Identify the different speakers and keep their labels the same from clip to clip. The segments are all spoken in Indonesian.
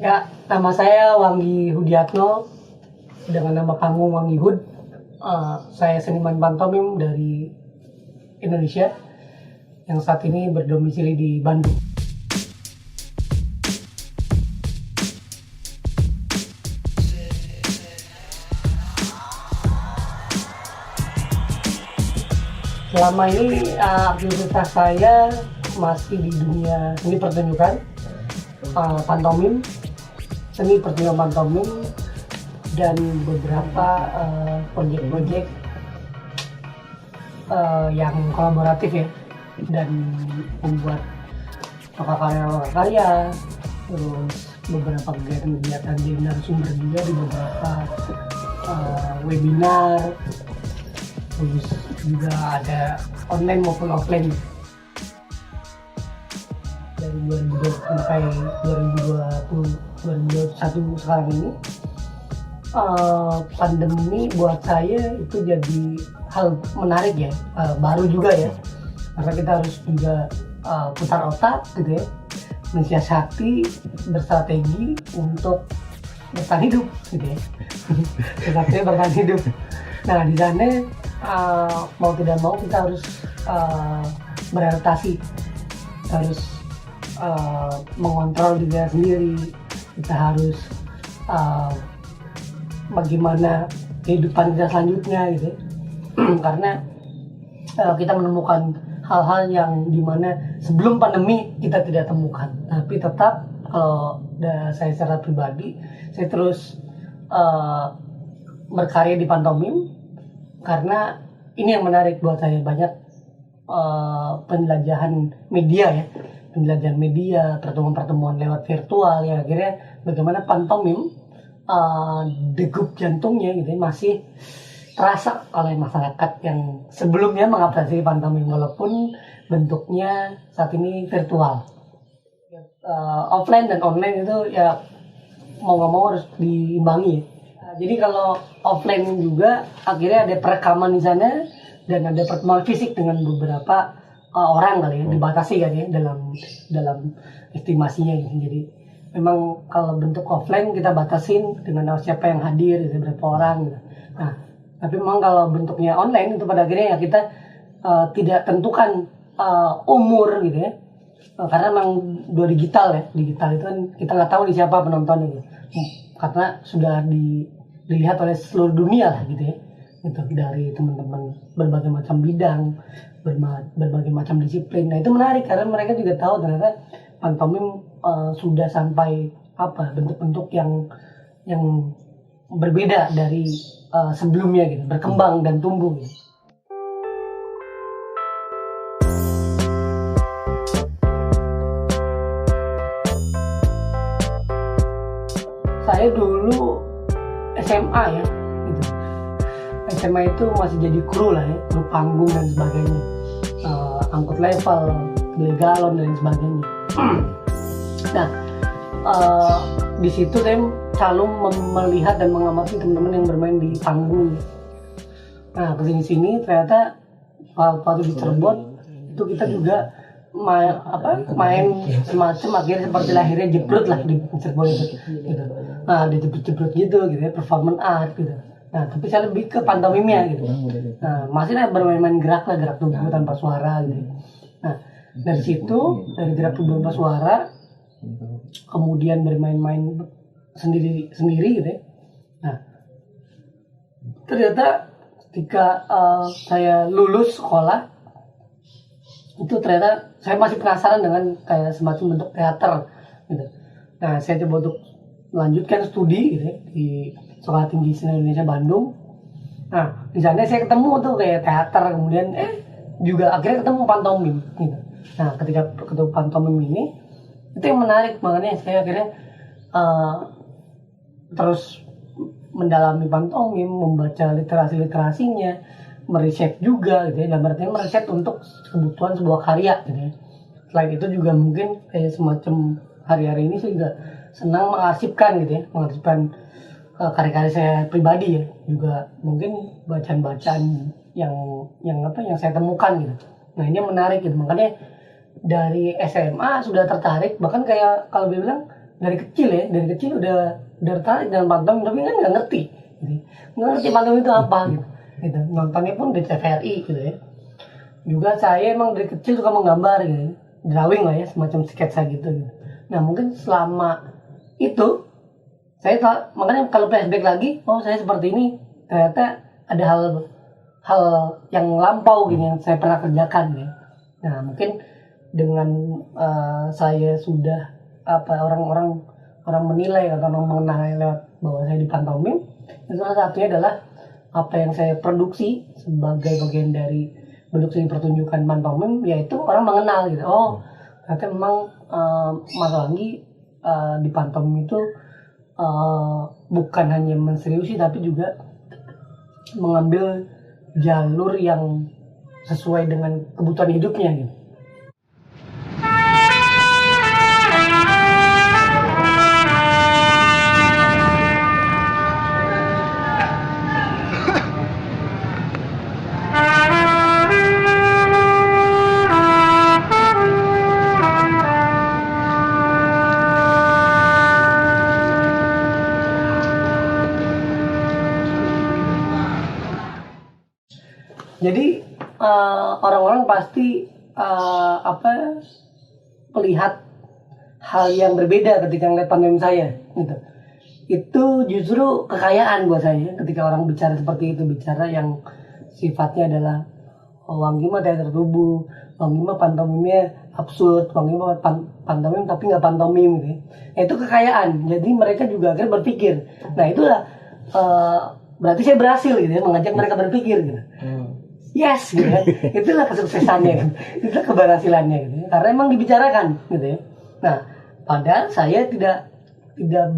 Speaker 1: Ya, nama saya Wanggi Hudiatno dengan nama panggung Wanggi Hud. Saya seniman pantomim dari Indonesia yang saat ini berdomisili di Bandung. Selama ini aktivitas saya masih di dunia seni pertunjukan, pantomim, seni pertunjukan pantomim, dan beberapa proyek-proyek yang kolaboratif ya, dan membuat karya, terus beberapa kegiatan di narasumber juga di beberapa webinar, terus juga ada online maupun offline. Dari 2020 sampai 2021 sekarang ini, pandemi buat saya itu jadi hal menarik ya, baru juga ya, karena kita harus juga putar otak gitu ya, mensiasati, berstrategi untuk bertahan hidup gitu ya. Strategi bertahan hidup. Nah, di sana mau tidak mau kita harus beradaptasi, harus mengontrol diri sendiri, kita harus bagaimana kehidupan kita selanjutnya gitu. Karena kita menemukan hal-hal yang dimana sebelum pandemi kita tidak temukan, tapi tetap kalau saya secara pribadi saya terus berkarya di pantomim karena ini yang menarik buat saya. Banyak penjelajahan media, pertemuan-pertemuan lewat virtual ya, akhirnya bagaimana pantomim degup jantungnya gitu masih terasa oleh masyarakat yang sebelumnya mengapresiasi pantomim walaupun bentuknya saat ini virtual. Offline dan online itu ya mau nggak mau harus diimbangi. Jadi kalau offline juga akhirnya ada perekaman di sana dan ada pertemuan fisik dengan beberapa orang kali ya, dibatasi kan ya dalam estimasinya gitu. Jadi memang kalau bentuk offline kita batasin dengan siapa yang hadir, gitu, berapa orang gitu. Nah, tapi memang kalau bentuknya online itu pada akhirnya ya kita tidak tentukan umur gitu ya. Karena memang dua digital itu kan kita nggak tahu nih siapa penontonnya gitu. Karena sudah dilihat oleh seluruh dunia lah gitu ya. Itu dari teman-teman berbagai macam bidang, berbagai macam disiplin. Nah, itu menarik karena mereka juga tahu ternyata pantomim sudah sampai bentuk-bentuk yang berbeda dari sebelumnya gitu, berkembang dan tumbuh gitu. Saya dulu SMA ya gitu. SMA itu masih jadi kru lah ya, kru panggung dan sebagainya, angkut level, beli galon dan sebagainya. Nah, di situ saya selalu melihat dan mengamati teman-teman yang bermain di panggung. Nah, kesini-sini ternyata waktu di Cirebon itu kita juga main semacam akhirnya seperti lahirnya jebrut lah di Cirebon itu gitu. Nah, dijebrut gitu ya, performance art gitu. Nah, tapi saya lebih ke pantomimnya gitu. Nah, masih bermain-main gerak tubuh tanpa suara gitu. Nah, dari situ, dari gerak tubuh tanpa suara, kemudian bermain-main sendiri gitu ya. Nah, ternyata ketika saya lulus sekolah, itu ternyata saya masih penasaran dengan kayak semacam bentuk teater gitu. Nah, saya coba untuk melanjutkan studi gitu ya, di Sekolah Tinggi Seni Indonesia Bandung. Nah, di sana saya ketemu tuh kayak teater, kemudian juga akhirnya ketemu pantomim gitu. Nah, ketika ketemu pantomim ini, itu yang menarik, makanya saya akhirnya terus mendalami pantomim, membaca literasinya, meriset juga gitu ya, dan berarti meriset untuk kebutuhan sebuah karya gitu ya. Selain itu juga mungkin kayak semacam hari-hari ini saya juga senang mengarsipkan gitu ya, karya-karya saya pribadi ya, juga mungkin bacaan-bacaan yang saya temukan gitu. Nah, ini yang menarik gitu, makanya dari SMA sudah tertarik, bahkan kayak kalau dia bilang dari kecil udah tertarik dengan pantomim, tapi kan nggak ngerti gitu. Nggak ngerti pantomim itu apa gitu. Nontonnya pun di TVRI gitu ya. Juga saya emang dari kecil suka menggambar gitu, drawing lah ya, semacam sketsa gitu. Nah mungkin selama itu makanya kalau flashback lagi, oh saya seperti ini, ternyata ada hal yang lampau gini yang saya pernah kerjakan ya. Nah mungkin dengan saya sudah orang menilai atau mengenai lewat bahwa saya di pantomim, itu salah satunya adalah apa yang saya produksi sebagai bagian dari bentuk seni pertunjukan pantomim, yaitu orang mengenal gitu. Oh ternyata memang Mas Wanggi di pantomim itu bukan hanya menseriusi tapi juga mengambil jalur yang sesuai dengan kebutuhan hidupnya gitu. Jadi orang-orang pasti melihat hal yang berbeda ketika ngeliat pantomim saya gitu. Itu justru kekayaan buat saya ketika orang bicara seperti itu, bicara yang sifatnya adalah Wanggi mah teater tubuh, Wanggi mah pantomimnya absurd, Wanggi mah pantomim tapi nggak pantomim gitu. Nah, itu kekayaan. Jadi mereka juga akhirnya berpikir. Nah itulah berarti saya berhasil gitu ya, mengajak mereka berpikir gitu. Yes gitu kan. Itulah kesuksesannya kan. Itulah keberhasilannya gitu. Karena emang dibicarakan gitu ya. Nah, padahal saya tidak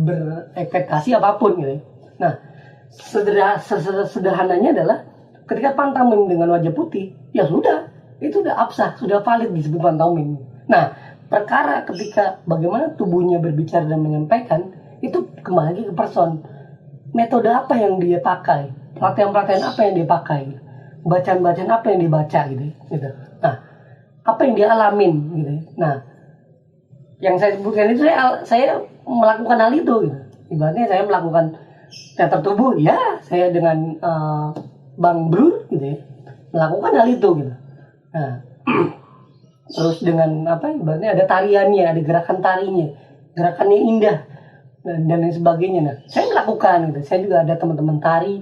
Speaker 1: berekspektasi apapun gitu ya. Nah, sederhananya adalah ketika pantomim dengan wajah putih, ya sudah, itu sudah absah, sudah valid disebut pantomim. Nah, perkara ketika bagaimana tubuhnya berbicara dan menyampaikan, itu kembali lagi ke person. Metode apa yang dia pakai, pelatihan-pelatihan apa yang dia pakai, bacaan-bacaan apa yang dibaca gitu. Nah, apa yang dia alamin gitu. Nah, yang saya sebutkan itu saya melakukan hal itu gitu. Ibaratnya saya melakukan teater tubuh, ya saya dengan Bang Bro gitu ya, melakukan hal itu gitu. Nah, terus dengan ibaratnya ada tariannya, ada gerakan tarinya, gerakannya indah dan lain sebagainya. Nah, saya melakukan gitu. Saya juga ada teman-teman tari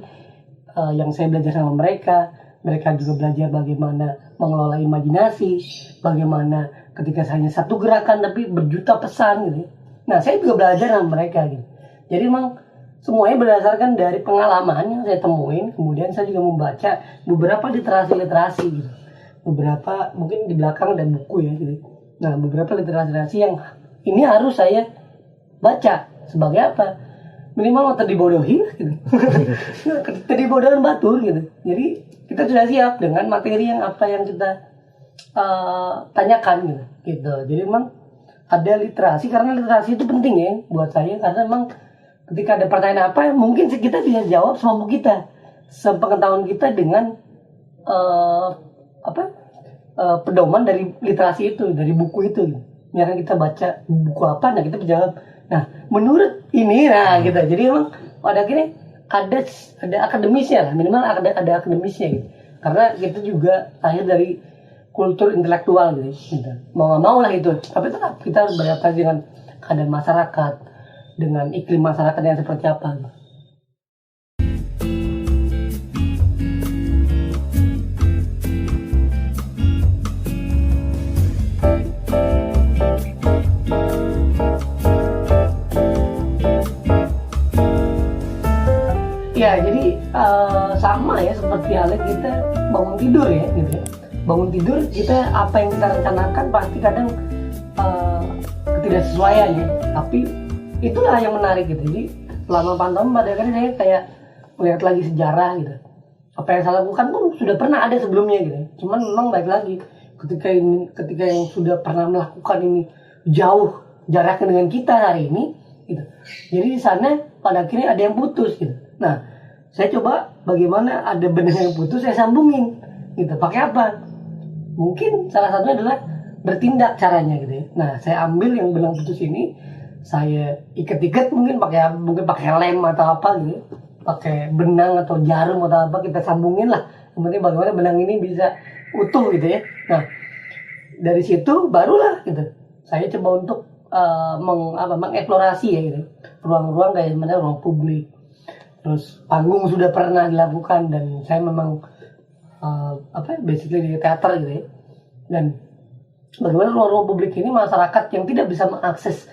Speaker 1: yang saya belajar sama mereka. Mereka juga belajar bagaimana mengelola imajinasi, bagaimana ketika hanya satu gerakan tapi berjuta pesan gitu. Nah, saya juga belajar sama mereka gitu. Jadi memang semuanya berdasarkan dari pengalaman yang saya temuin, kemudian saya juga membaca beberapa literasi gitu. Beberapa mungkin di belakang ada buku ya gitu. Nah, beberapa literasi yang ini harus saya baca sebagai apa? Minimal mau dibodohi gitu. Dibodohin batur gitu. Jadi kita sudah siap dengan materi yang apa yang kita tanyakan gitu. Jadi memang ada literasi, karena literasi itu penting ya buat saya, karena memang ketika ada pertanyaan apa mungkin kita bisa jawab semampu kita, sepengetahuan kita dengan pedoman dari literasi itu, dari buku itu gitu. Misalkan kita baca buku apa, nah kita menjawab, nah menurut ini, nah gitu. Jadi emang pada akhirnya ada akademisnya lah, minimal ada akademisnya gitu. Karena kita juga lahir dari kultur intelektual gitu. Mau nggak mau lah itu, tapi tetap kita harus beradaptasi dengan keadaan masyarakat, dengan iklim masyarakat yang seperti apa gitu. Ya, jadi sama ya seperti halnya kita bangun tidur ya gitu ya. Bangun tidur kita apa yang kita rencanakan pasti kadang ketidaksesuaian ya. Tapi itulah yang menarik gitu. Jadi selama pantomim pada akhirnya saya kayak melihat lagi sejarah gitu. Apa yang saya lakukan pun sudah pernah ada sebelumnya gitu. Cuman memang baik lagi ketika yang sudah pernah melakukan ini jauh jaraknya dengan kita hari ini gitu. Jadi di sana pada akhirnya ada yang putus gitu. Nah, saya coba bagaimana ada benang yang putus saya sambungin gitu. Pakai apa? Mungkin salah satunya adalah bertindak caranya gitu ya. Nah, saya ambil yang benang putus ini, saya ikat-ikat mungkin pakai lem atau apa gitu, pakai benang atau jarum atau apa, kita sambungin lah. Yang penting bagaimana benang ini bisa utuh gitu ya. Nah, dari situ barulah gitu saya coba untuk mengeksplorasi ya gitu, ruang-ruang kayak mana, ruang publik. Terus panggung sudah pernah dilakukan, dan saya memang basically di teater gitu ya. Dan bagaimana ruang-ruang publik ini masyarakat yang tidak bisa mengakses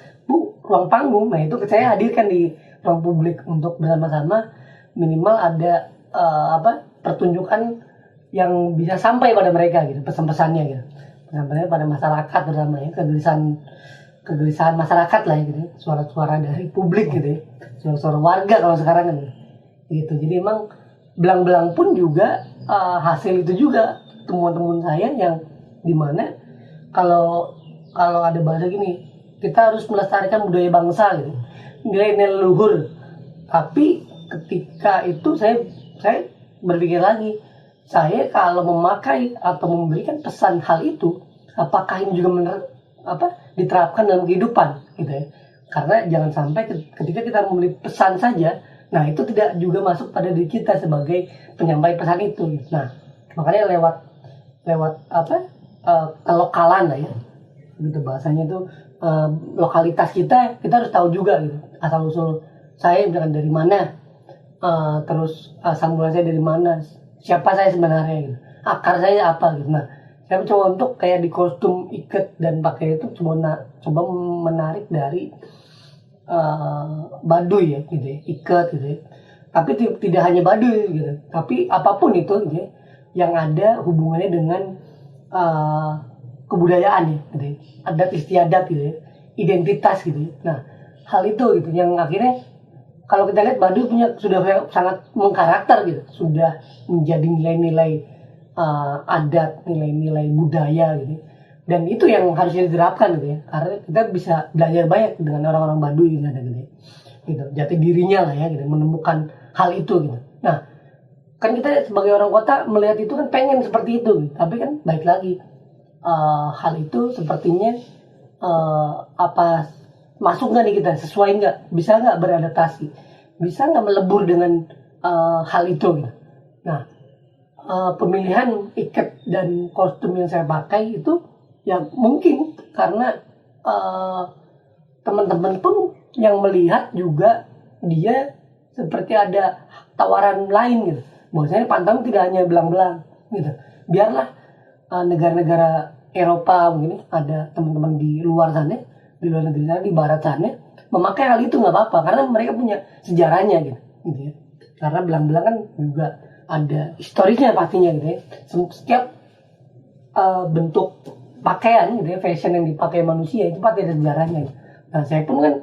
Speaker 1: ruang panggung, nah itu saya hadirkan di ruang publik untuk bersama-sama minimal ada pertunjukan yang bisa sampai pada mereka gitu, pesan-pesannya gitu, pesan-pesannya pada masyarakat terutama ya, kegelisahan masyarakat lah ya, gitu, suara-suara dari publik gitu ya, suara-suara warga kalau sekarang kan gitu. Jadi emang belang-belang pun juga hasil itu juga temuan-temuan saya, yang dimana kalau ada bahasa gini, kita harus melestarikan budaya bangsa gitu, nilai-nilai leluhur. Tapi ketika itu saya berpikir lagi, saya kalau memakai atau memberikan pesan hal itu, apakah ini juga diterapkan dalam kehidupan gitu ya. Karena jangan sampai ketika kita memberi pesan saja, nah itu tidak juga masuk pada diri kita sebagai penyampai pesan itu. Nah, makanya lewat kelokalan lah ya, gitu bahasanya itu, lokalitas kita harus tahu juga gitu, asal usul saya misalkan dari mana, terus asal mula saya dari mana, siapa saya sebenarnya gitu, akar saya apa gitu. Nah, saya mencoba untuk kayak di kostum ikat dan pakai itu coba menarik dari Baduy ya gitu ya, ikat gitu ya. Tapi tidak hanya Baduy gitu, tapi apapun itu gitu ya, yang ada hubungannya dengan kebudayaan ya gitu ya, adat istiadat gitu ya, identitas gitu ya. Nah, hal itu gitu yang akhirnya kalau kita lihat Baduy sudah sangat mengkarakter gitu, sudah menjadi nilai-nilai adat, nilai-nilai budaya gitu. Dan itu yang harusnya diterapkan gitu ya, karena kita bisa belajar banyak dengan orang-orang Baduy gitu, gitu. Jati dirinya lah ya gitu, menemukan hal itu gitu. Nah, kan kita sebagai orang kota melihat itu kan pengen seperti itu gitu. Tapi kan baik lagi, hal itu sepertinya masuk nggak nih kita, sesuai nggak, bisa nggak beradaptasi, bisa nggak melebur dengan hal itu gitu. Nah, pemilihan ikat dan kostum yang saya pakai itu ya mungkin karena teman-teman pun yang melihat juga dia seperti ada tawaran lain gitu, bahwasanya pantomim tidak hanya belang-belang gitu. Biarlah negara-negara Eropa mungkin ada teman-teman di luar sana, di luar negeri sana, di barat sana memakai hal itu nggak apa-apa, karena mereka punya sejarahnya gitu ya. Karena belang-belang kan juga ada historisnya pastinya gitu ya. Setiap bentuk pakaian gitu ya, fashion yang dipakai manusia itu pasti ada sejarahnya gitu. Nah, saya pun kan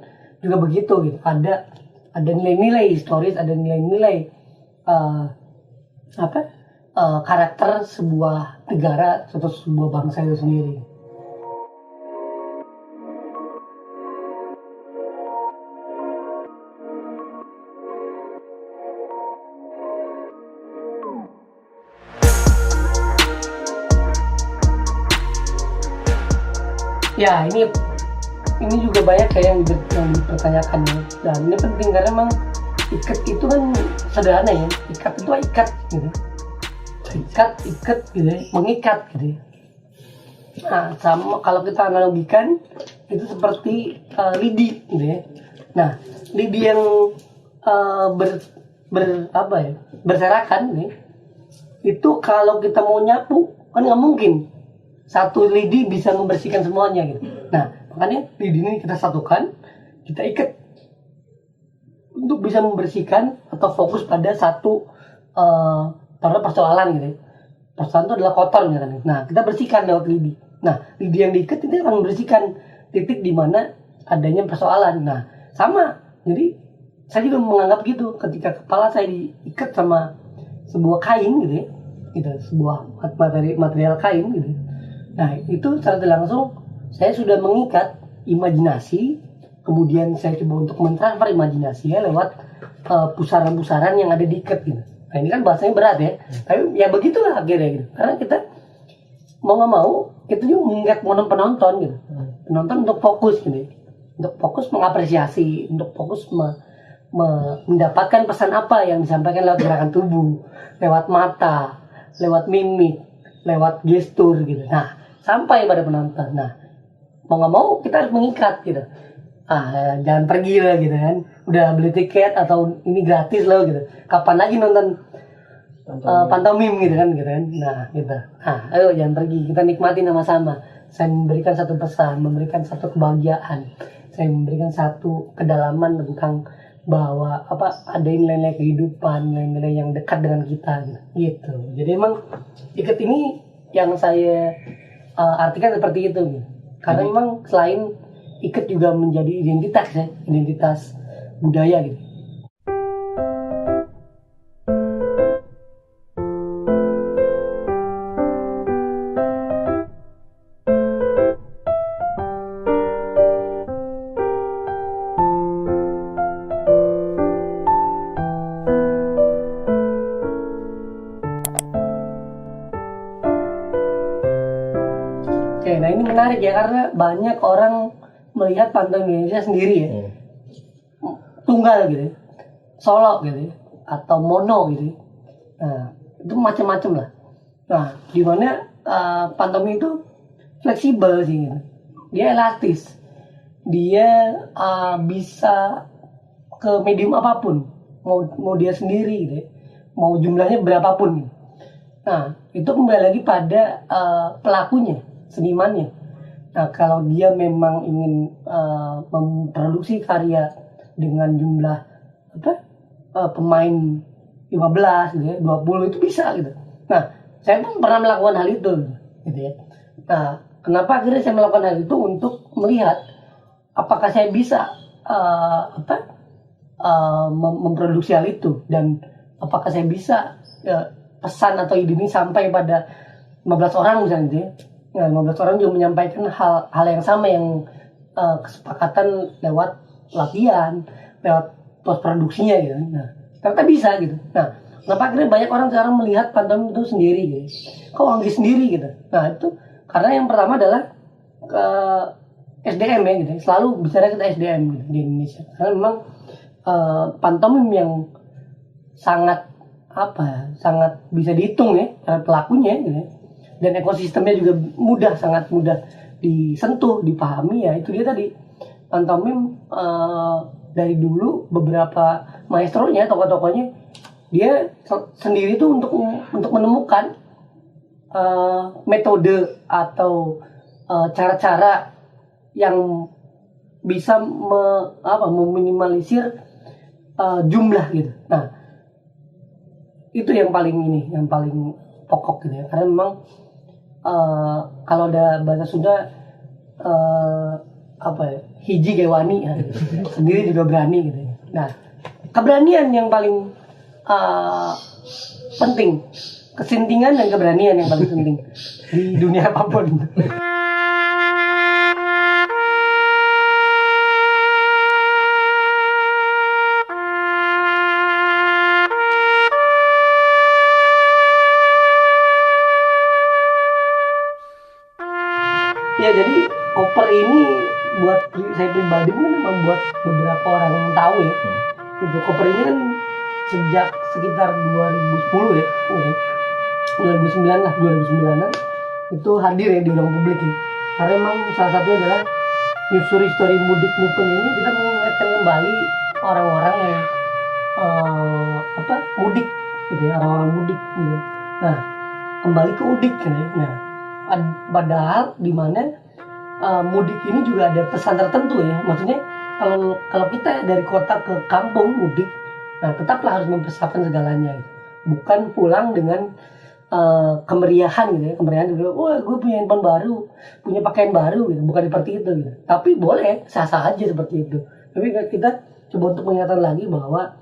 Speaker 1: juga begitu gitu, ada nilai-nilai historis, ada nilai-nilai karakter sebuah negara atau sebuah bangsa itu sendiri. Ya, ini juga banyak kayak yang dipertanyakan ya. Dan ini penting karena memang ikat itu kan sederhana ya. Ikat itu ikat gitu. Ikat gitu ya, mengikat gitu ya. Nah, sama kalau kita analogikan itu seperti lidi gitu ya. Nah, lidi yang berserakan nih, itu kalau kita mau nyapu kan nggak mungkin satu lidi bisa membersihkan semuanya gitu. Nah, makanya lidi ini kita satukan, kita ikat untuk bisa membersihkan atau fokus pada satu persoalan gitu. Persoalan itu adalah kotor misalkan. Nah, kita bersihkan lewat lidi. Nah, lidi yang diikat itu akan membersihkan titik di mana adanya persoalan. Nah, sama. Jadi saya juga menganggap gitu, ketika kepala saya diikat sama sebuah kain gitu ya, gitu, sebuah material kain gitu. Nah, itu secara langsung saya sudah mengikat imajinasi, kemudian saya coba untuk mentransfer imajinasinya lewat pusaran-pusaran yang ada di ikat gitu. Nah, ini kan bahasanya berat ya, tapi ya begitulah akhirnya gitu. Karena kita mau nggak mau, itu juga mengikat penonton gitu, penonton untuk fokus gitu. untuk fokus mengapresiasi, untuk fokus mendapatkan pesan apa yang disampaikan lewat gerakan tubuh, lewat mata, lewat mimik, lewat gestur gitu. Nah, sampai pada penonton. Nah, mau nggak mau kita harus mengikat gitu. Jangan pergi lah gitu kan. Udah beli tiket atau ini gratis loh gitu. Kapan lagi nonton pantomim gitu kan. Nah, gitu. Ayo jangan pergi. Kita nikmatin sama-sama. Saya memberikan satu pesan, memberikan satu kebahagiaan. Saya memberikan satu kedalaman tentang bahwa ada nilai-nilai kehidupan, nilai-nilai yang dekat dengan kita gitu. Jadi emang ikat ini yang saya artikan seperti itu gitu. Karena memang selain ikat juga menjadi identitas budaya gitu. Oke, nah ini menarik ya karena banyak orang melihat pantomim Indonesia sendiri ya, tunggal gitu, solo gitu, atau mono gitu. Nah itu macam-macam lah. Nah di mana pantomim itu fleksibel sih gitu. Dia elastis, dia bisa ke medium apapun, mau dia sendiri gitu, mau jumlahnya berapapun. Gitu. Nah itu kembali lagi pada pelakunya, senimannya. Nah, kalau dia memang ingin memproduksi karya dengan jumlah pemain 15 gitu ya, 20 itu bisa gitu. Nah, saya pun pernah melakukan hal itu gitu ya. Nah, kenapa akhirnya saya melakukan hal itu untuk melihat apakah saya bisa memproduksi hal itu dan apakah saya bisa pesan atau ide ini sampai pada 15 orang misalnya gitu ya. Nah, 15 orang juga menyampaikan hal yang sama yang kesepakatan lewat latihan, lewat post produksinya gitu. Nah, ternyata bisa gitu. Nah, kenapa akhirnya banyak orang sekarang melihat pantomim itu sendiri gitu. Kok Anggi sendiri gitu. Nah, itu karena yang pertama adalah SDM ya gitu. Selalu bicara kita SDM gitu di Indonesia. Karena memang pantomim yang sangat sangat bisa dihitung ya pelakunya gitu ya. Dan ekosistemnya juga sangat mudah disentuh, dipahami ya. Itu dia tadi pantomim dari dulu beberapa maestronya, tokoh-tokohnya dia sendiri tuh untuk menemukan metode atau cara-cara yang bisa meminimalisir jumlah gitu. Nah itu yang paling pokok gitu ya. Karena memang kalau ada bahasa Sunda hiji gewani ya, gitu. Sendiri juga berani gitu. Nah keberanian yang paling penting, kesintingan dan keberanian yang paling penting di dunia apapun. Ya jadi koper ini buat saya pribadi kan membuat beberapa orang yang tahu ya. Itu koper ini kan sejak sekitar 2010 ya. 2009-an itu hadir ya di ruang publik ya. Karena memang salah satunya adalah nyusuri story mudik movement ini kita mengingatkan kembali orang-orang yang mudik gitu ya, orang-orang mudik gitu. Nah, kembali ke udik kan ya. Nah, padahal di mana mudik ini juga ada pesan tertentu ya. Maksudnya kalau kita dari kota ke kampung mudik, nah tetaplah harus mempersiapkan segalanya. Gitu. Bukan pulang dengan kemeriahan gitu ya. Kemeriahan juga, wah gue punya handphone baru, punya pakaian baru gitu. Bukan seperti itu gitu. Tapi boleh sah-sah aja seperti itu. Tapi kita coba untuk mengingatkan lagi bahwa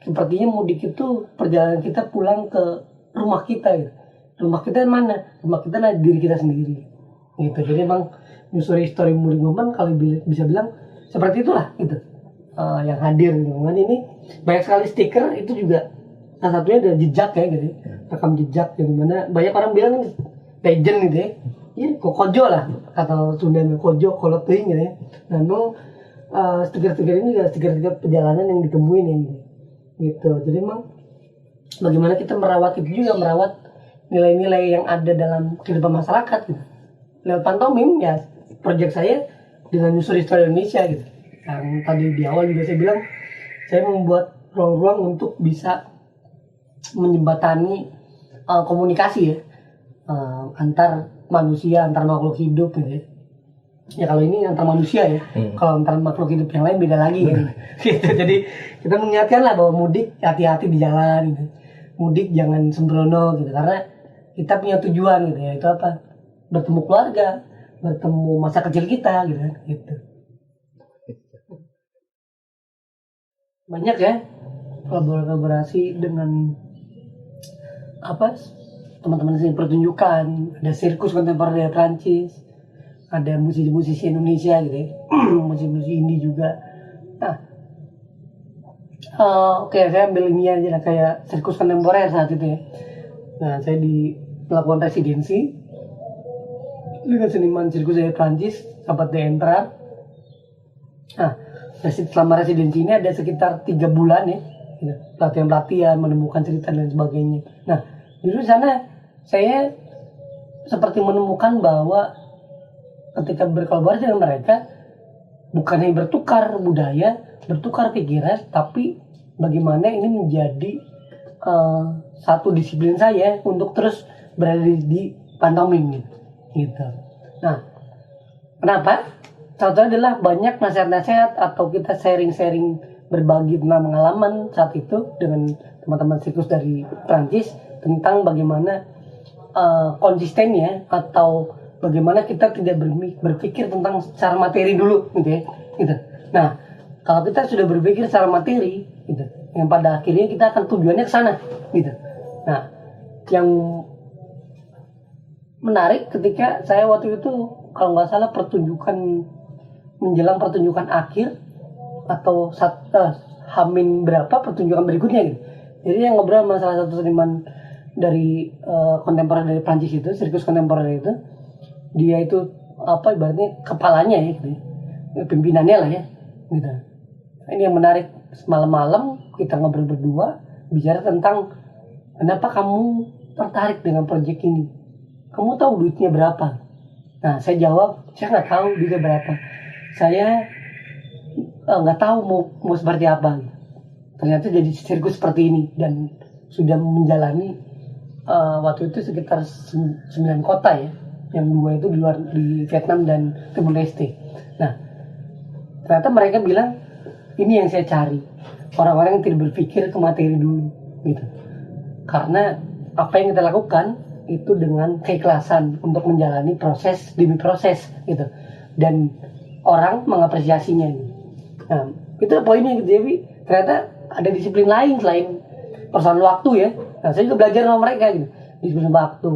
Speaker 1: sepertinya mudik itu perjalanan kita pulang ke rumah kita gitu. Rumah kita mana? Rumah kita adalah diri kita sendiri gitu. Jadi emang nyusuri story mudik momen kalau bisa bilang seperti itulah gitu. Yang hadir gitu. Ini banyak sekali stiker itu juga salah satunya ada jejak ya gitu. Rekam jejak gitu, mana banyak orang bilang legend gitu ya. ya kokojo lah atau Sunda kojo kolot teuing gitu ya. Nah, memang stiker-stiker ini juga stiker-stiker perjalanan yang ditemuin ya gitu. Jadi memang bagaimana kita merawat itu juga merawat nilai-nilai yang ada dalam kehidupan masyarakat gitu. Lewat pantomim ya proyek saya dengan nyusuri histori Indonesia gitu. Yang tadi di awal juga saya bilang saya membuat ruang-ruang untuk bisa menjembatani komunikasi ya antar manusia, antar makhluk hidup gitu ya. Ya kalau ini antar manusia ya, kalau antar makhluk hidup yang lain beda lagi gitu. Gitu. Jadi kita mengingatkan lah bahwa mudik hati-hati di jalan gitu. Mudik jangan sembrono gitu karena kita punya tujuan gitu ya, itu apa? Bertemu keluarga, bertemu masa kecil kita gitu. Banyak ya kolaborasi dengan apa teman-teman seni pertunjukan, ada sirkus kontemporer dari Prancis, ada musisi-musisi Indonesia gitu ya, musisi-musisi indie juga. Nah, oke, saya ambil ini aja lah, kayak sirkus kontemporer saat itu ya. Nah, saya melakukan residensi dengan seniman sirkus dari Prancis, sahabat Entra. Nah, selama residensi ini ada sekitar 3 bulan ya, gitu. Pelatihan-pelatihan, menemukan cerita dan sebagainya. Nah, di sana saya seperti menemukan bahwa ketika berkolaborasi dengan mereka bukan hanya bertukar budaya, bertukar pikiran, tapi bagaimana ini menjadi satu disiplin saya untuk terus berada di pantomim gitu. Nah, kenapa? Contohnya adalah banyak nasihat-nasihat atau kita sharing-sharing berbagi tentang pengalaman saat itu dengan teman-teman sirkus dari Prancis tentang bagaimana konsistennya atau bagaimana kita tidak berpikir tentang secara materi dulu gitu ya. Gitu. Nah, kalau kita sudah berpikir secara materi gitu, yang pada akhirnya kita akan tujuannya ke sana gitu. Nah, yang menarik ketika saya waktu itu kalau nggak salah menjelang pertunjukan akhir atau hamin berapa pertunjukan berikutnya gitu. Jadi yang ngobrol sama salah satu seniman dari kontemporer dari Prancis itu, sirkus kontemporer itu, dia itu apa ibaratnya kepalanya ya gitu. Pimpinannya lah ya gitu. Ini yang menarik, malam-malam kita ngobrol berdua bicara tentang kenapa kamu tertarik dengan proyek ini. Kamu tahu duitnya berapa? Nah, saya jawab, saya nggak tahu duitnya berapa. Saya nggak tahu mau seperti apa. Ternyata jadi sirkus seperti ini dan sudah menjalani waktu itu sekitar 9 kota ya. Yang 2 itu di Vietnam dan Timor Leste. Nah, ternyata mereka bilang ini yang saya cari, orang-orang yang tidak berpikir ke materi dulu gitu. Karena apa yang kita lakukan itu dengan keikhlasan untuk menjalani proses demi proses gitu, dan orang mengapresiasinya. Nah, itu poinnya gitu. Jadi ternyata ada disiplin lain selain persoalan waktu ya. Nah, saya juga belajar sama mereka gitu, disiplin waktu.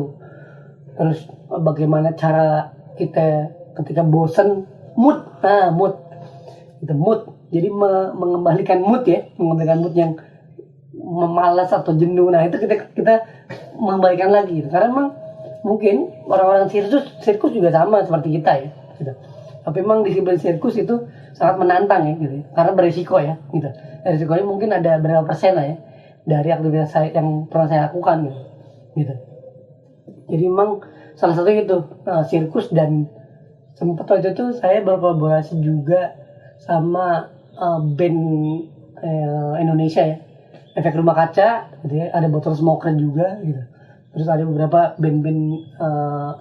Speaker 1: Terus bagaimana cara kita ketika bosen, mood itu mood. Jadi mengembalikan mood yang memalas atau jenuh. Nah, itu kita mengembalikan lagi gitu. Karena memang mungkin orang-orang sirkus juga sama seperti kita ya gitu. Tapi memang disiplin sirkus itu sangat menantang ya gitu. Karena berisiko ya gitu. Risikonya mungkin ada berapa persen lah ya dari aktivitas saya yang pernah saya lakukan gitu. Jadi memang salah satu itu sirkus, dan sempat waktu itu saya berkolaborasi juga sama band Indonesia ya, Efek Rumah Kaca gitu ya, ada Botol Smoker juga gitu. Terus ada beberapa band-band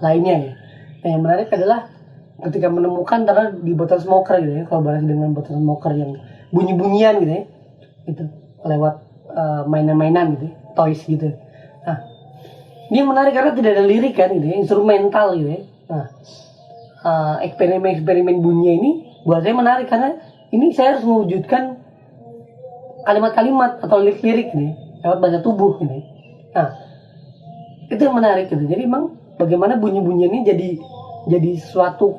Speaker 1: lainnya ya. Nah, yang menarik adalah ketika menemukan antara di Botol Smoker gitu ya, kolaborasi dengan Botol Smoker yang bunyi-bunyian gitu ya, gitu lewat mainan-mainan gitu ya, toys gitu. Nah, ini menarik karena tidak ada lirik kan gitu ya, instrumental gitu ya. Nah, eksperimen bunyi ini buat saya menarik karena ini saya harus mewujudkan kalimat-kalimat atau lirik-lirik nih lewat bahasa tubuh ini. Nah, itu yang menarik gitu. Jadi memang bagaimana bunyi-bunyi ini jadi suatu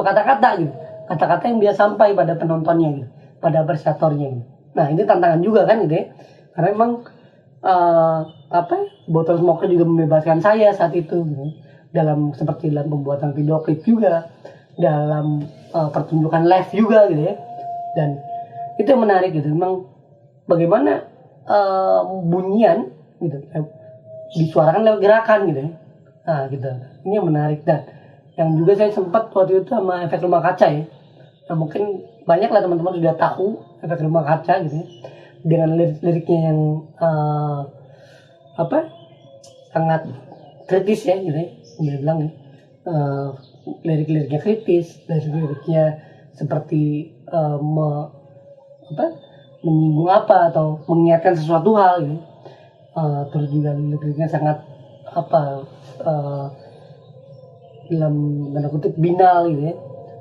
Speaker 1: kata-kata gitu. Kata-kata yang bisa sampai pada penontonnya gitu, pada apresiatornya gitu. Nah, ini tantangan juga kan gitu ya. Karena memang Botol Smoker juga membebaskan saya saat itu gitu. dalam seperti dalam pembuatan video klip juga, dalam pertunjukan live juga gitu ya. Dan itu yang menarik gitu, memang bagaimana bunyian gitu disuarakan lewat gerakan gitu ya. Nah gitu, ini yang menarik. Dan yang juga saya sempat waktu itu sama efek rumah kaca ya. Nah, mungkin banyak lah teman-teman sudah tahu efek rumah kaca gitu ya, dengan liriknya yang sangat kritis ya gitu ya, dia bilang ya, lirik-liriknya kritis, lirik-liriknya seperti menyinggung apa atau mengingatkan sesuatu hal gitu. Terus juga lirik-liriknya sangat dalam tanda kutip binal gitu ya,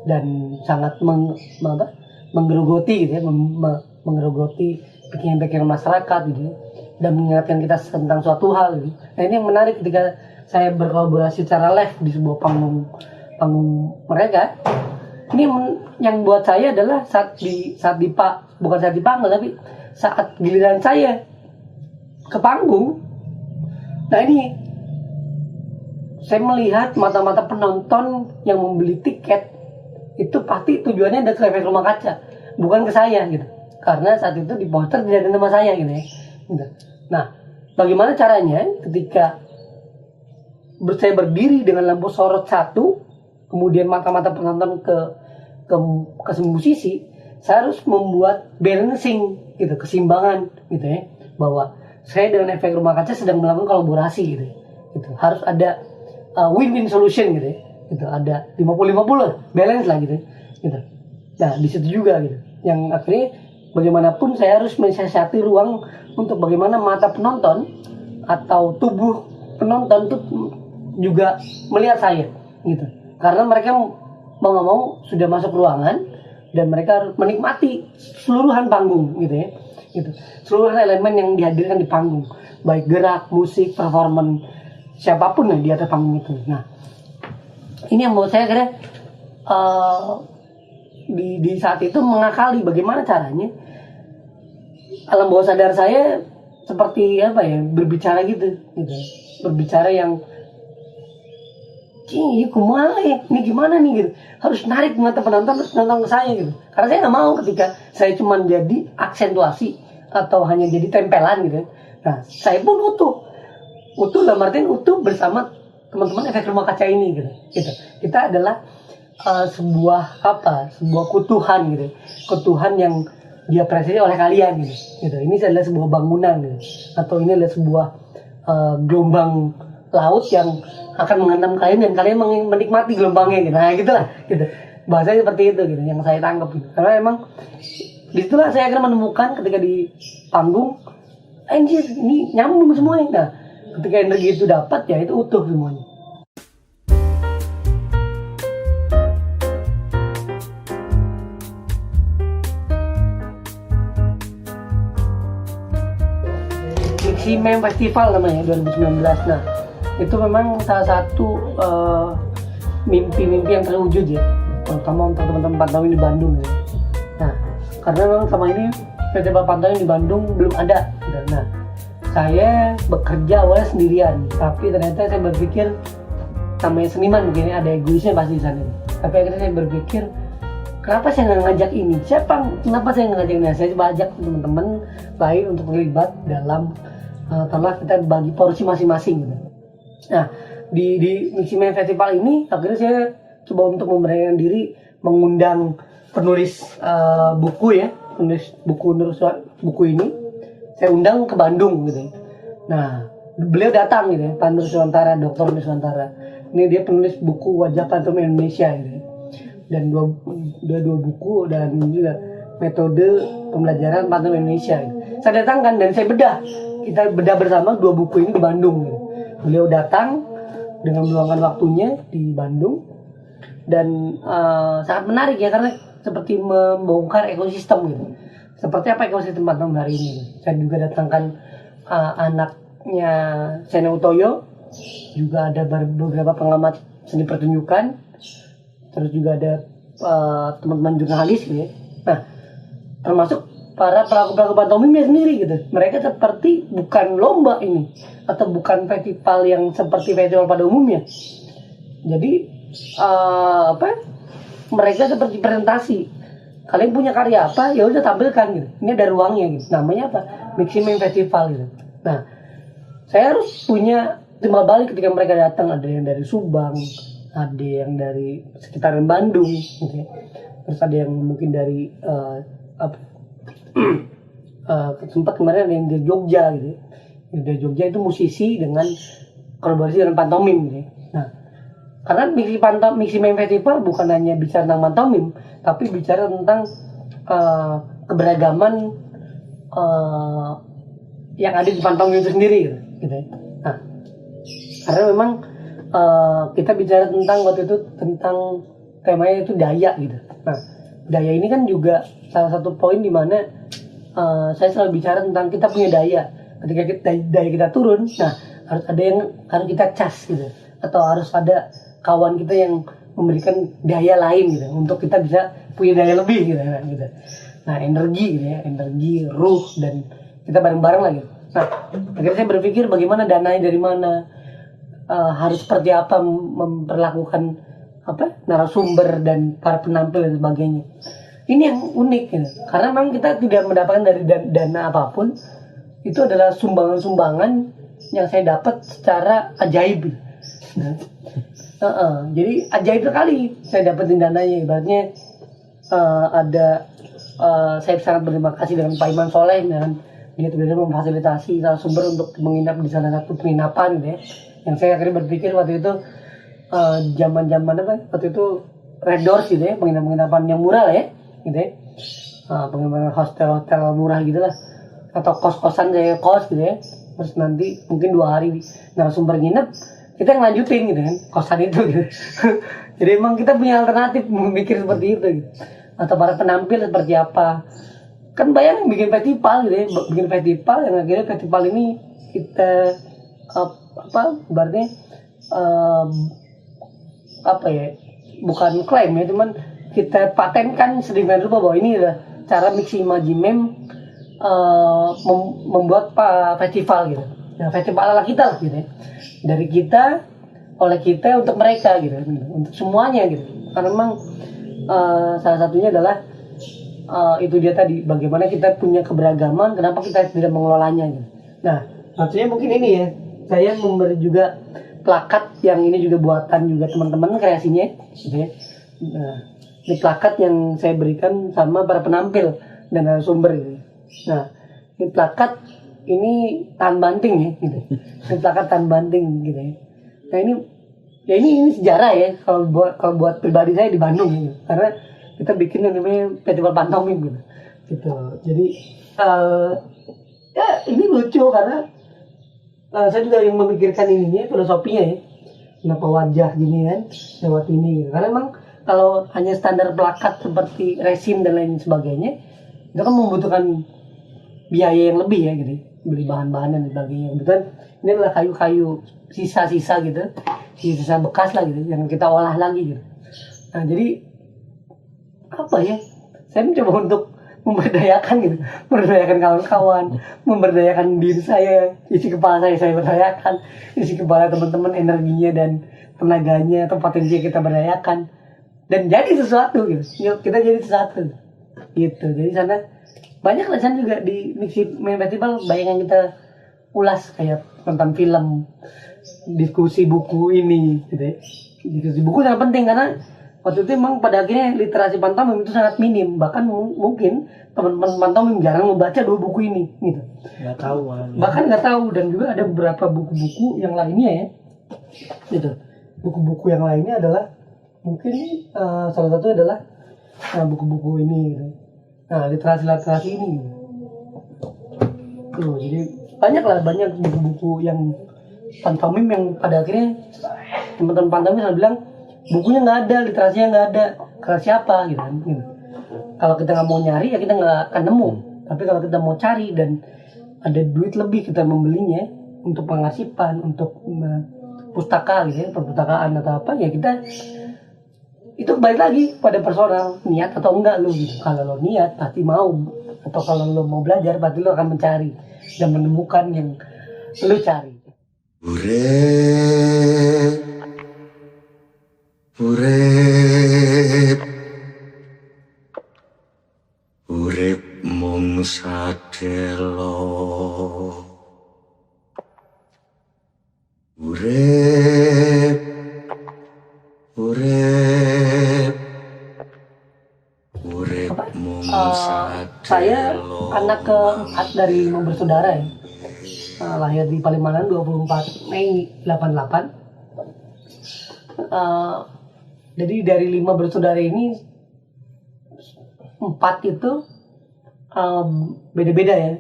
Speaker 1: dan sangat menggerogoti gitu ya, menggerogoti pikiran-pikiran masyarakat gitu ya, dan mengingatkan kita tentang suatu hal gitu. Nah ini yang menarik ketika saya berkolaborasi secara live di sebuah panggung mereka. Ini yang buat saya adalah bukan saat dipanggil, tapi saat giliran saya ke panggung. Nah ini saya melihat mata-mata penonton yang membeli tiket itu pasti tujuannya ada ke efek rumah kaca, bukan ke saya gitu. Karena saat itu di poster tidak ada nama saya gitu ya. Gitu. Nah, bagaimana caranya ketika saya berdiri dengan lampu sorot satu, kemudian mata-mata penonton ke semua sisi, saya harus membuat balancing gitu, keseimbangan gitu ya, bahwa saya dengan efek rumah kaca sedang melakukan kolaborasi gitu ya. Gitu. Harus ada win-win solution gitu ya. Gitu, ada 50-50 balance lah gitu. Gitu. Nah, di situ juga gitu. Yang akhirnya bagaimanapun saya harus mensiasati ruang untuk bagaimana mata penonton atau tubuh penonton itu juga melihat saya gitu. Karena mereka mau nggak mau sudah masuk ruangan dan mereka harus menikmati seluruhan panggung gitu ya. Gitu. Seluruh elemen yang dihadirkan di panggung, baik gerak, musik, performance, siapapun yang di atas panggung itu. Nah, ini yang buat saya kira di saat itu mengakali bagaimana caranya alam bawah sadar saya seperti berbicara gitu. Berbicara yang ini gimana nih gitu, harus narik mata penonton terus nonton ke saya gitu. Karena saya nggak mau ketika saya cuma jadi aksentuasi atau hanya jadi tempelan gitu. Nah, saya pun utuh dalam artian utuh bersama teman-teman efek rumah kaca ini gitu. Kita adalah sebuah keutuhan gitu, keutuhan yang diapresiasi oleh kalian gitu. Ini adalah sebuah bangunan gitu, atau ini adalah sebuah gelombang laut yang akan menghantam kalian dan kalian menikmati gelombangnya gitu. Nah gitulah gitu, bahasanya seperti itu gitu yang saya tangkap gitu. Karena emang disitulah saya akan menemukan ketika di panggung, anjir ini nyambung semuanya. Nah ketika energi itu dapat, ya itu utuh semuanya. Miximem Festival namanya 2019. Nah itu memang salah satu mimpi-mimpi yang terwujud ya, terutama untuk teman-teman pantauin di Bandung ya. Nah karena memang sama ini festival pantauin di Bandung belum ada. Nah saya bekerja awalnya sendirian, tapi ternyata saya berpikir namanya seniman mungkin ada egoisnya pasti di sana. Tapi akhirnya saya berpikir, kenapa saya nggak ngajak ini? Kenapa saya nggak ngajak ini? Saya coba ajak teman-teman lain untuk terlibat dalam karena kita bagi porsi masing-masing gitu. Nah di Miximem Festival ini akhirnya saya coba untuk memberanikan diri mengundang penulis buku ya, penulis buku ini saya undang ke Bandung gitu. Nah beliau datang gitu ya, Pak Nuswantara, Dr. Nuswantara. Ini dia penulis buku Wajah Pantomim Indonesia gitu ya. Dan dua buku dan juga metode pembelajaran pantomim Indonesia gitu. Saya datangkan dan saya kita bedah bersama dua buku ini di Bandung gitu. Beliau datang dengan meluangkan waktunya di Bandung dan sangat menarik ya, karena seperti membongkar ekosistem gitu. Seperti apa ekosistem pantomim hari ini. Saya juga datangkan anaknya Sena Utoyo, juga ada beberapa pengamat seni pertunjukan, terus juga ada teman-teman jurnalis gitu ya. Nah termasuk para pelaku-pelaku pantomimnya sendiri gitu. Mereka seperti bukan lomba ini atau bukan festival yang seperti festival pada umumnya, Jadi mereka seperti presentasi, kalian punya karya apa ya udah tampilkan gitu, ini ada ruangnya gitu, namanya apa, Mixing Festival gitu. Nah saya harus punya timbal balik ketika mereka datang, ada yang dari Subang, ada yang dari sekitaran Bandung gitu ya. Terus ada yang mungkin dari sempat kemarin ada yang dari Jogja gitu ya. Dari Jogja itu musisi dengan kolaborasi dengan pantomim gitu ya. Nah karena Mixing Festival bukan hanya bicara tentang pantomim, tapi bicara tentang keberagaman yang ada di pantomim itu sendiri gitu ya. Nah karena memang kita bicara tentang waktu itu tentang temanya itu daya gitu. Nah daya ini kan juga salah satu poin di mana saya selalu bicara tentang kita punya daya. Ketika daya kita turun, nah harus ada yang harus kita cas gitu, atau harus ada kawan kita yang memberikan daya lain gitu untuk kita bisa punya daya lebih gitu. Nah energi gitu ya, energi, ruh, dan kita bareng-bareng lagi. Nah akhirnya saya berpikir bagaimana dananya dari mana, harus seperti apa memperlakukan narasumber dan para penampil dan sebagainya. Ini yang unik gitu. Karena memang kita tidak mendapatkan dari dana apapun, itu adalah sumbangan-sumbangan yang saya dapat secara ajaib. Jadi ajaib sekali saya dapetin dananya. Ibaratnya saya sangat berterima kasih dengan Pak Iman Soleh, dan dia tiba-tiba memfasilitasi narasumber untuk menginap di salah satu penginapan gitu ya. Yang saya akhirnya berpikir waktu itu zaman-zaman waktu itu Red Doors gitu ya, penginapan yang murah lah ya gitu ya, penginapan hotel murah gitu lah, atau kos-kosan saya kos gitu ya, terus nanti mungkin 2 hari narasumber nginep, kita yang lanjutin gitu kan kosan itu gitu. Jadi emang kita punya alternatif memikir seperti itu gitu. Atau para penampil seperti apa, kan bayangin bikin festival gitu ya, bikin festival yang akhirnya festival ini kita berarti bukan klaim ya, cuman kita patenkan sedemikian rupa bahwa ini adalah cara Mixing Imagimem membuat festival gitu. Nah, festival ala kita lah gitu ya. Dari kita, oleh kita, untuk mereka gitu, untuk semuanya gitu. Karena memang salah satunya adalah itu dia tadi, bagaimana kita punya keberagaman, kenapa kita tidak mengelolanya gitu. Nah, maksudnya mungkin ini ya, saya memberi juga plakat yang ini juga buatan juga teman-teman kreasinya gitu ya. Nah, ini plakat yang saya berikan sama para penampil dan narasumber gitu. Nah, ini plakat ini tahan banting ya gitu. Ini plakat tahan banting gitu ya. Nah, ini sejarah ya kalau buat pribadi saya di Bandung gitu. Karena kita bikin yang namanya festival pantomim gitu. Jadi ya ini lucu karena saya juga yang memikirkan ininya, filosofinya ya. Kenapa wajah gini kan lewat ini gitu. Karena memang kalau hanya standar plakat seperti resin dan lain sebagainya, itu kan membutuhkan biaya yang lebih ya gitu, beli bahan-bahan dan sebagainya. Kebetulan ini adalah kayu-kayu sisa-sisa gitu, sisa bekas lah gitu, yang kita olah lagi gitu. Nah jadi apa ya, saya mencoba untuk memberdayakan gitu, memberdayakan kawan-kawan, memberdayakan diri saya, isi kepala saya berdayakan, isi kepala teman-teman energinya dan tenaganya atau potensi kita berdayakan, dan jadi sesuatu gitu. Yuk kita jadi sesuatu gitu. Jadi sana banyak lah juga di Mixing Festival, banyak yang kita ulas kayak tentang film, diskusi buku ini gitu ya. Diskusi buku sangat penting karena waktu itu memang pada akhirnya literasi pantomim itu sangat minim, bahkan mungkin teman-teman pantomim jarang membaca 2 buku ini gitu.
Speaker 2: Nggak tahu
Speaker 1: bahkan nggak tahu. Dan juga ada beberapa buku-buku yang lainnya ya gitu. Buku-buku yang lainnya adalah mungkin salah satu adalah buku-buku ini gitu. Nah literasi ini gitu. Tuh, jadi banyak buku-buku yang pantomim yang pada akhirnya teman-teman pantomim selalu bilang bukunya nggak ada, literasinya nggak ada, karena siapa gitu kan. Kalau kita nggak mau nyari ya kita nggak akan nemu. Tapi kalau kita mau cari dan ada duit lebih, kita membelinya untuk pengasipan, untuk pustaka gitu ya, perpustakaan atau apa ya, kita itu balik lagi pada personal, niat atau enggak lu gitu. Kalau lo niat pasti mau, atau kalau lo mau belajar pasti lo akan mencari dan menemukan yang lo cari.
Speaker 2: Urip urip mung sadelo urip urip urip
Speaker 1: Apa?
Speaker 2: mung
Speaker 1: Saya
Speaker 2: sadelo
Speaker 1: anak keempat dari 5 bersaudara ya. Lahir di Palimanan 24 Mei 88. Jadi dari 5 bersaudara ini 4 itu beda-beda ya.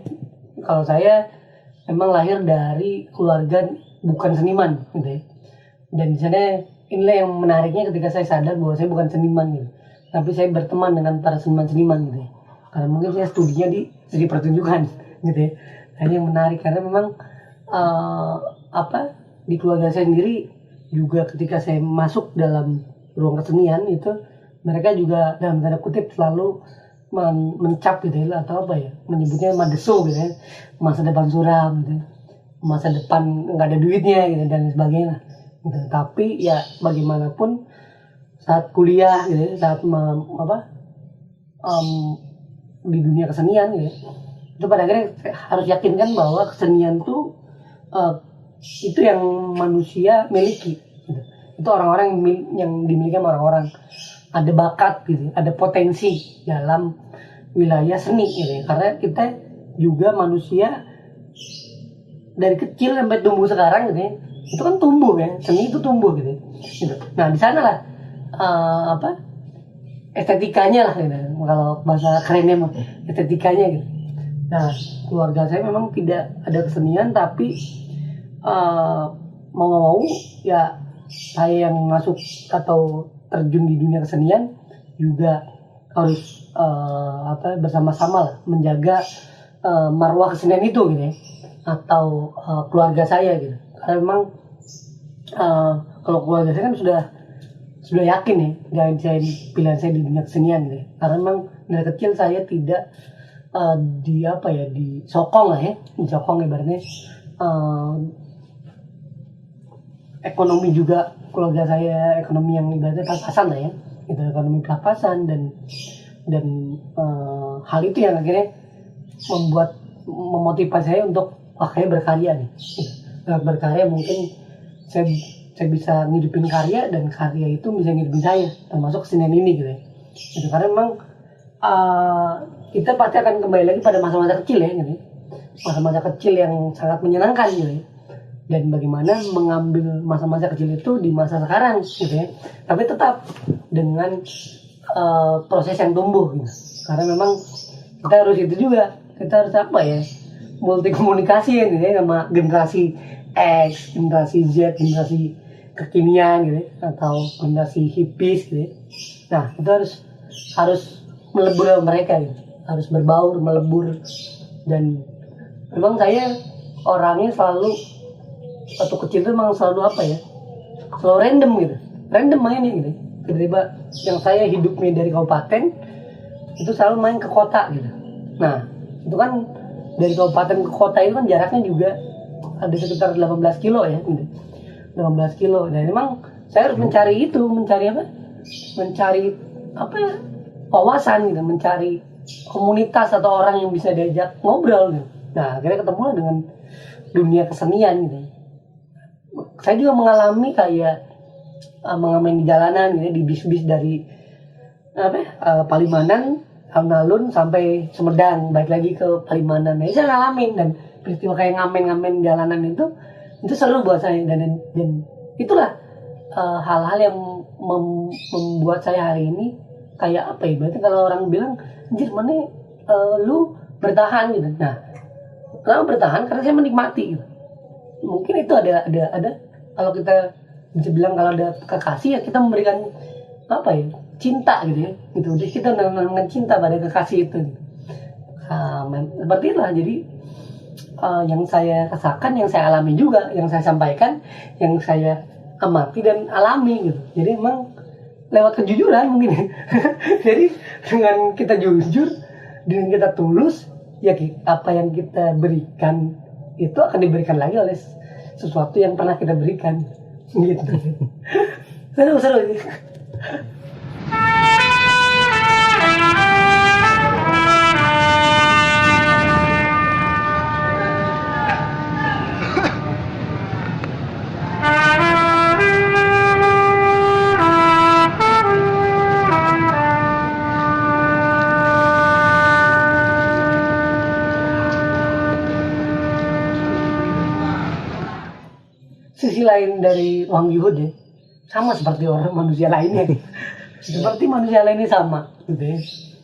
Speaker 1: Kalau saya memang lahir dari keluarga bukan seniman gitu ya. Dan di sana inilah yang menariknya ketika saya sadar bahwa saya bukan seniman gitu. Tapi saya berteman dengan para seniman-seniman gitu ya. Karena mungkin saya studinya di seni pertunjukan gitu ya. Nah, ini yang menarik karena memang di keluarga saya sendiri juga ketika saya masuk dalam ruang kesenian itu mereka juga dalam tanda kutip selalu mencap gitu ya, atau menyebutnya madeso gitu ya, masa depan suram gitu ya, masa depan nggak ada duitnya gitu dan sebagainya gitu. Tapi ya bagaimanapun saat kuliah gitu ya, saat di dunia kesenian gitu ya, itu pada akhirnya harus yakinkan bahwa kesenian itu itu yang manusia miliki gitu. Itu orang-orang yang dimiliki sama orang-orang, ada bakat gitu, ada potensi dalam wilayah seni gitu ya. Karena kita juga manusia dari kecil sampai tumbuh sekarang gitu ya, itu kan tumbuh ya, seni itu tumbuh gitu. Nah di sana lah estetikanya lah gitu. Kalau bahasa kerennya mah estetikanya gitu. Nah keluarga saya memang tidak ada kesenian, tapi mau ya saya yang masuk atau terjun di dunia kesenian juga harus bersama-sama lah menjaga marwah kesenian itu gitu ya, atau keluarga saya gitu. Karena memang kalau keluarga saya kan sudah yakin ya dengan pilihan saya di dunia kesenian gitu ya. Karena memang dari kecil saya tidak disokong ibaratnya ekonomi juga. Keluarga saya ekonomi yang ibaratnya pas-pasan lah ya, gitu, ekonomi pas-pasan dan hal itu yang akhirnya memotivasi saya untuk kayak berkarya nih. Berkarya mungkin saya bisa ngidupin karya, dan karya itu bisa ngidupin saya, termasuk kesenian ini gitu ya. Gitu, karena memang kita pasti akan kembali lagi pada masa-masa kecil ya gitu. Masa-masa kecil yang sangat menyenangkan gitu ya. Dan bagaimana mengambil masa-masa kecil itu di masa sekarang gitu ya. Tapi tetap dengan proses yang tumbuh gitu. Karena memang kita harus itu juga. Kita harus multi komunikasi ya, gitu ya, sama generasi X, generasi Z, generasi kekinian gitu ya, atau generasi hippies gitu ya. Nah itu harus melebur sama mereka gitu. Harus berbaur, melebur. Dan memang saya orangnya selalu waktu kecil itu memang selalu selalu random gitu, random mainnya gitu. Tiba-tiba yang saya hidupnya dari kabupaten itu selalu main ke kota gitu. Nah itu kan dari kabupaten ke kota itu kan jaraknya juga ada sekitar 18 kilo ya gitu. 18 kilo. Dan memang saya harus mencari wawasan gitu, mencari komunitas atau orang yang bisa diajak ngobrol gitu. Nah akhirnya ketemu dengan dunia kesenian gitu. Saya juga mengalami kayak mengamen di jalanan gitu, di bis-bis dari Palimanan, alun-alun sampai Sumedang, balik lagi ke Palimanan. Nah, saya ngalamin, dan peristiwa kayak ngamen-ngamen jalanan itu seru buat saya, dan itulah hal-hal yang membuat saya hari ini kayak berarti kalau orang bilang anjir mana lu bertahan gitu. Nah kenapa bertahan? Karena saya menikmati gitu. Mungkin itu ada kalau kita bisa bilang kalau ada kekasih ya kita memberikan cinta gitu ya gitu. Jadi kita menanamkan cinta pada kekasih itu gitu. Seperti itulah. Jadi yang saya rasakan, yang saya alami juga, yang saya sampaikan, yang saya amati dan alami gitu. Jadi emang lewat kejujuran mungkin. Jadi dengan kita jujur, dengan kita tulus, ya apa yang kita berikan itu akan diberikan lagi oleh sesuatu yang pernah kita berikan gitu. Seru Sisi lain dari Wang Yuhud ya, sama seperti orang manusia lainnya. Seperti manusia lainnya sama, gitu ya.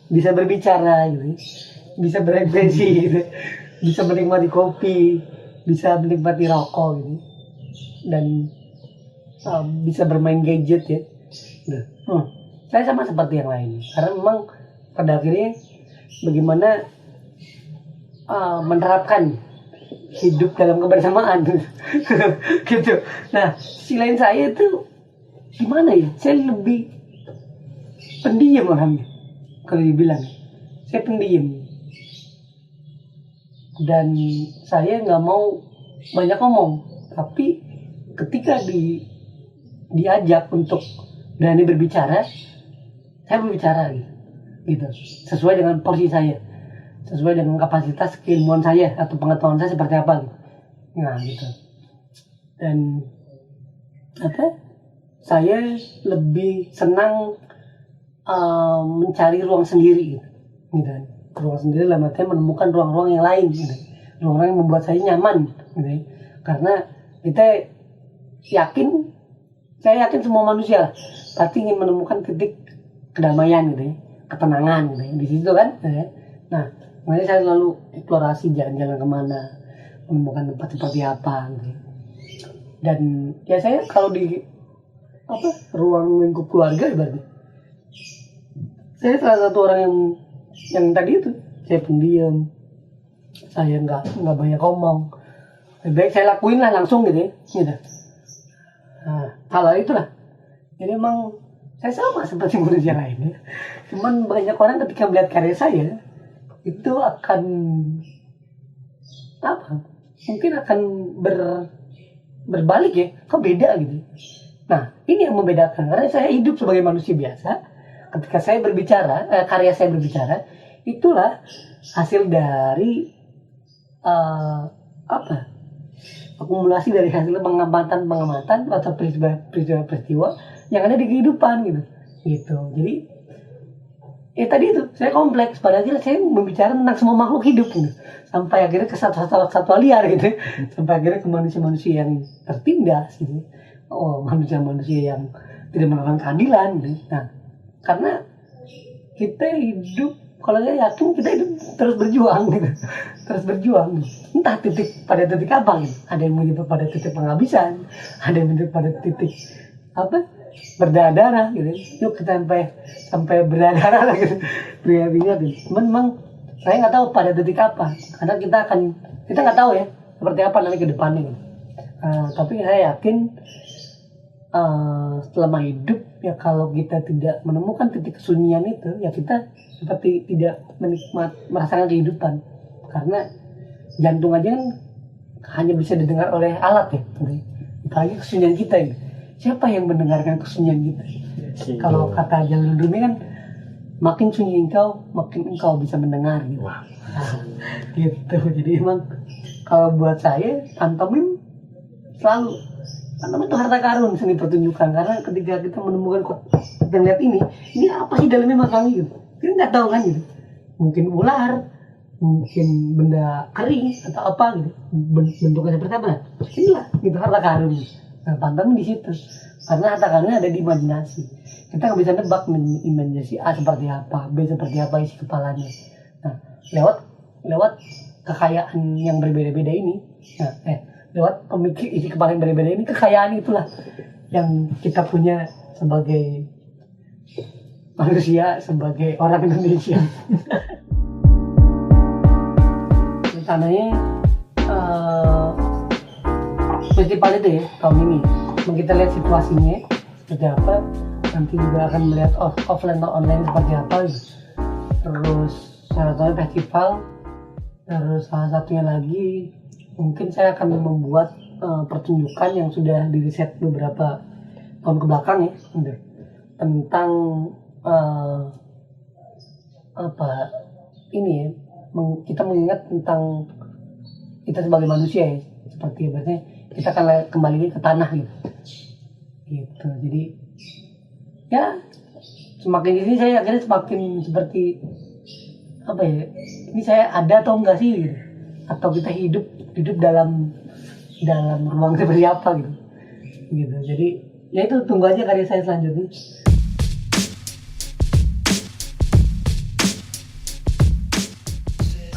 Speaker 1: Bisa berbicara, gitu ya. Bisa berekspresi, gitu. Bisa menikmati kopi, bisa menikmati rokok, gitu. Dan bisa bermain gadget ya. Gitu. Saya sama seperti yang lain, karena memang pada akhirnya bagaimana menerapkan hidup dalam kebersamaan gitu. Nah, sisi lain saya itu gimana ya? Saya lebih pendiam orangnya. Kalau dibilang, saya pendiam. Dan saya nggak mau banyak ngomong. Tapi ketika diajak untuk berani berbicara, saya berbicara gitu. Sesuai dengan porsi saya. Sesuai dengan kapasitas keilmuan saya atau pengetahuan saya seperti apa gitu. Nah gitu. Dan saya lebih senang mencari ruang sendiri gitu. Ruang sendiri dalam artian menemukan ruang-ruang yang lain gitu. Ruang-ruang yang membuat saya nyaman gitu. Karena kita saya yakin semua manusia pasti ingin menemukan titik kedamaian gitu ya, ketenangan gitu ya. Di situ kan gitu ya. Nah, makanya saya selalu eksplorasi jalan-jalan kemana, menemukan tempat seperti apa gitu. Dan ya saya kalau di ruang lingkup keluarga berarti saya salah satu orang yang tadi itu, saya pendiam, saya nggak banyak ngomong, lebih baik saya lakuin lah langsung gitu ya, gitu. Nah, hal itulah. Jadi emang saya sama seperti manusia lainnya, cuman banyak orang ketika melihat karya saya itu akan mungkin akan berbalik ya, kok beda gitu. Nah, ini yang membedakan, karena saya hidup sebagai manusia biasa. Ketika saya berbicara, karya saya berbicara, itulah hasil dari akumulasi dari hasil pengamatan atau peristiwa yang ada di kehidupan gitu. Jadi tadi itu saya kompleks, pada akhirnya saya membicara tentang semua makhluk hidup gitu. Sampai akhirnya ke satwa liar gitu, sampai akhirnya ke manusia-manusia yang tertindas gitu. Manusia-manusia yang tidak melakukan keadilan gitu. Nah, karena kita hidup, kalau saya yakin kita hidup terus berjuang gitu. Terus berjuang, entah pada titik apa gitu. Ada yang menyebut pada titik penghabisan, ada yang menyebut pada titik berdarah gitu. Yuk kita sampai berdarah lah gitu. Beringat gitu. Memang saya nggak tahu pada titik apa, karena kita nggak tahu ya seperti apa nanti ke depannya gitu. Tapi saya yakin selama hidup ya, kalau kita tidak menemukan titik kesunyian itu ya, kita seperti tidak merasakan kehidupan. Karena jantung aja kan hanya bisa didengar oleh alat ya, apalagi kesunyian kita ini. Siapa yang mendengarkan kesunyian kita? Kalau kata Jalil Rumi kan, makin sunyi engkau, makin engkau bisa mendengar gitu. Gitu. Jadi emang kalau buat saya pantomim itu harta karun seni pertunjukan, karena ketika kita menemukan kita lihat ini apa sih dalamnya Mas Wangi gitu, kita nggak tahu kan gitu, mungkin ular, mungkin benda kering atau apa gitu, bentuknya seperti apa, inilah gitu harta karun. Nah, pantomim di situ, karena harta karunnya ada di imajinasi. Kita nggak bisa nebak imajinasi A seperti apa, B seperti apa isi kepalanya. Nah, lewat kekayaan yang berbeda-beda ini, lewat pemikir isi kepala yang berbeda ini, kekayaan itulah yang kita punya sebagai manusia, sebagai orang Indonesia. Rencananya festival itu ya tahun ini, kita lihat situasinya seperti apa, nanti juga akan melihat offline atau online seperti apa gitu. Terus salah satunya festival, terus salah satunya lagi mungkin saya akan membuat pertunjukan yang sudah diriset beberapa tahun kebelakang ya, tentang apa ini ya, kita mengingat tentang kita sebagai manusia ya, seperti ibaratnya kita akan kembali ke tanah gitu. Jadi ya semakin ini saya akhirnya semakin seperti apa ya, ini saya ada atau enggak sih gitu, atau kita hidup dalam ruang seperti apa gitu. Jadi ya itu, tunggu aja karya saya selanjutnya.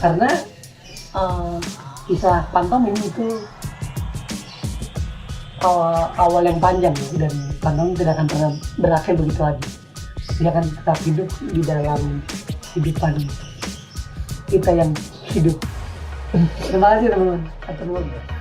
Speaker 1: Karena kisah pantomim itu awal yang panjang ya, dan pantomim tidak akan pernah berakhir begitu aja. Dia akan tetap hidup di dalam kehidupan kita yang hidup. Terima kasih teman-teman.